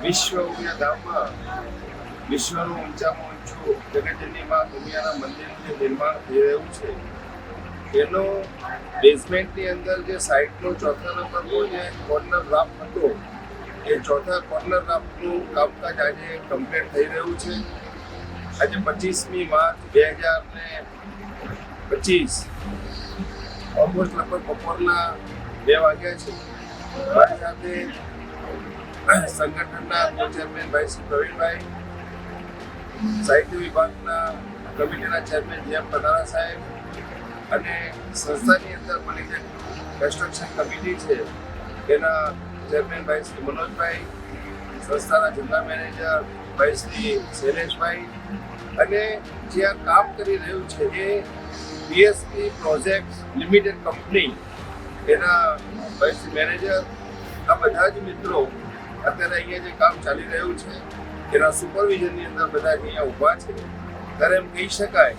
વિશ્વ ઉમિયા ધામમાં વિશ્વનું ઊંચામાં ઊંચું જગતજનની માં ઉમિયાના મંદિરનું જે નિર્માણ થઈ રહ્યું છે એનો બેઝમેન્ટની અંદર જે સાઇટનો ચોથા નંબરનો જે કોર્નર રાફ્ટ હતો એ ચોથા કોર્નર રાફ્ટનું કામકાજ આજે કમ્પ્લીટ થઈ રહ્યું છે. આજે 25મી માર્ચ 2025 ઓલમોસ્ટ લગભગ બપોરના 2 વાગ્યા છે. મારી સાથે સંગઠનના ચેરમેન ભાઈ શ્રી પ્રવીણભાઈ, સાહિત્ય વિભાગના કમિટીના ચેરમેન જેમ પધારા સાહેબ અને સંસ્થાની અંદર બની જે કન્સ્ટ્રક્શન કમિટી છે એના ચેરમેન ભાઈ શ્રી મનોજભાઈ, સંસ્થાના જનરલ મેનેજર ભાઈ શ્રી શૈલેષભાઈ અને જે આ કામ કરી રહ્યું છે એ પીએસપી પ્રોજેક્ટ લિમિટેડ કંપની એના ભાઈ શ્રી મેનેજર, આ બધા જ મિત્રો અત્યારે અહીંયા જે કામ ચાલી રહ્યું છે એના સુપરવિઝનની અંદર બધા અહીંયા ઊભા છે. ત્યારે એમ કહી શકાય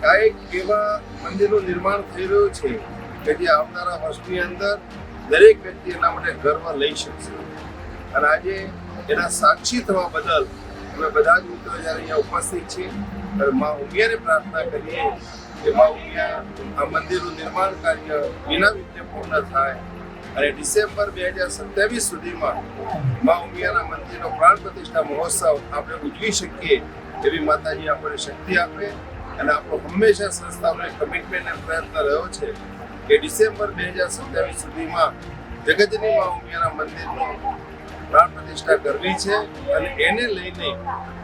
કે આ એક એવા મંદિરનું નિર્માણ થઈ રહ્યું છે કે જે આવનારા વર્ષની અંદર દરેક વ્યક્તિ એના માટે ગર્વ લઈ શકશે. અને આજે એના સાક્ષી થવા બદલ અમે બધા જ મિત્રો જ્યારે અહીંયા ઉપસ્થિત છીએ ત્યારે મા ઉમિયાને પ્રાર્થના કરીએ કે મા ઉમિયા આ મંદિરનું નિર્માણ કાર્ય વિના વિઘ્ને પૂર્ણ થાય અને ડિસેમ્બર 2027 સુધીમાં મા ઉમિયાના મંદિરનો પ્રાણ પ્રતિષ્ઠા મહોત્સવ આપણે ઉજવી શકીએ એવી માતાજી આપણને શક્તિ આપે. અને આપણો હંમેશા સંસ્થાનો કમિટમેન્ટ અને પ્રયત્ન રહ્યો છે કે ડિસેમ્બર 2027 સુધીમાં જગતની મા ઉમિયાના મંદિરનો પ્રાણ પ્રતિષ્ઠા કરવી છે. અને એને લઈને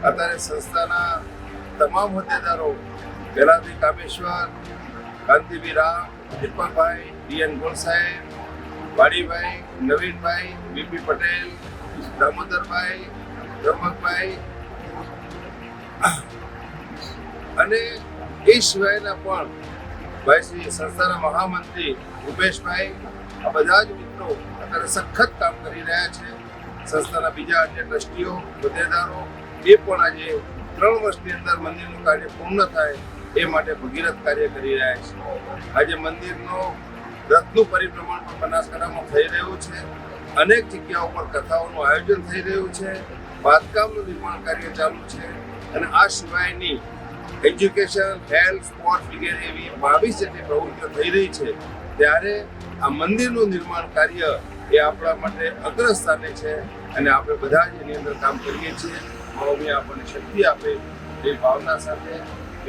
અત્યારે સંસ્થાના તમામ હોદ્દેદારો પહેલાથી કામેશ્વર, કાંતિવી રામ, દીપકભાઈ, ડીએન ગોળ સાહેબ, વાડીભાઈ, નવીનભાઈ, બીપી પટેલ, દામોદરભાઈ, રમકભાઈ અને એ સિવાયના પણ ભાઈ શ્રી સંસ્થાના મહામંત્રી રૂપેશભાઈ, આ બધા જ મિત્રો અત્યારે સખત કામ કરી રહ્યા છે. સંસ્થાના બીજા અન્ય ટ્રસ્ટીઓ, હોદ્દેદારો એ પણ આજે 3 વર્ષની અંદર મંદિરનું કાર્ય પૂર્ણ થાય એ માટે ભગીરથ કાર્ય કરી રહ્યા છે. આજે મંદિરનો રથનું પરિભ્રમણ પણ બનાસકાંઠામાં થઈ રહ્યું છે. અનેક જગ્યાઓ પર કથાઓનું આયોજન થઈ રહ્યું છે. બાંધકામનું નિર્માણ કાર્ય ચાલુ છે. અને આ સિવાયની એજ્યુકેશન, હેલ્થ, સ્પોર્ટ વગેરે એવી 22 જેટલી પ્રવૃત્તિઓ થઈ રહી છે. ત્યારે આ મંદિરનું નિર્માણ કાર્ય એ આપણા માટે અગ્રસ્થાને છે અને આપણે બધા જ એની અંદર કામ કરીએ છીએ. મહાઉમિયા આપણને શક્તિ આપે એ ભાવના સાથે,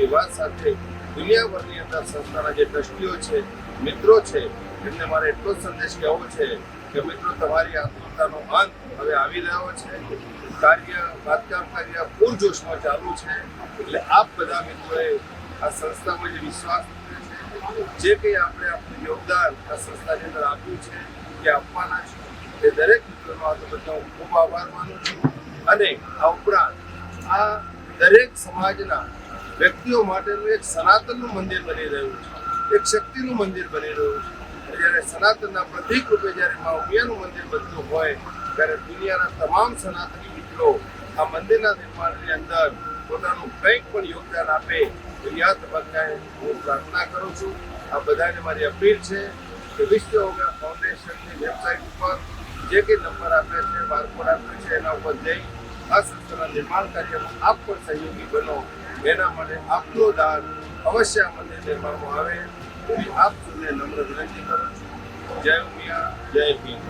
એ વાત સાથે દુનિયાભરની અંદર સંસ્થાના જે ટ્રસ્ટીઓ છે, મિત્રો છે, એમને મારે એટલો જ સંદેશ કહેવો છે કે મિત્રો તમારી આતુરતાનો અંત હવે આવી રહ્યો છે. બાંધકામ કાર્ય પૂરજોશમાં ચાલુ છે. એટલે આપ બધા મિત્રોએ આ સંસ્થામાં જે વિશ્વાસ જે કંઈ આપણે આપણું યોગદાન આ સંસ્થાની અંદર આપ્યું છે એ આપવાના છે એ દરેક મિત્રોનો આ તબક્કે હું ખૂબ આભાર માનું છું. અને આ ઉપરાંત આ દરેક સમાજના વ્યક્તિઓ માટેનું એક સનાતનનું મંદિર બની રહ્યું છે, એક શક્તિનું મંદિર બની રહ્યું છે. જ્યારે સનાતનના પ્રતીક રૂપે જ્યારે મા ઉમિયાનું મંદિર બનતું હોય ત્યારે દુનિયાના તમામ સનાતની મિત્રો આ મંદિરના નિર્માણની અંદર પોતાનું કંઈક પણ યોગદાન આપે એવી આ તબક્કાએ હું પ્રાર્થના કરું છું. આ બધાને મારી અપીલ છે કે વિશ્વ ઉમિયા ફાઉન્ડેશનની વેબસાઇટ ઉપર જે કંઈ નંબર આપ્યા છે, બારકોડ આપ્યો છે એના ઉપર જઈ આ સંસ્થાના નિર્માણ કાર્યમાં આપ પણ સહયોગી બનો. એના માટે આપનું દાન અવશ્ય આ મંદિર નિર્માણમાં આવે એવી આપ સૌને નમ્ર વિનંતી કરું છું. જય ઉમિયા, જય ભીમ.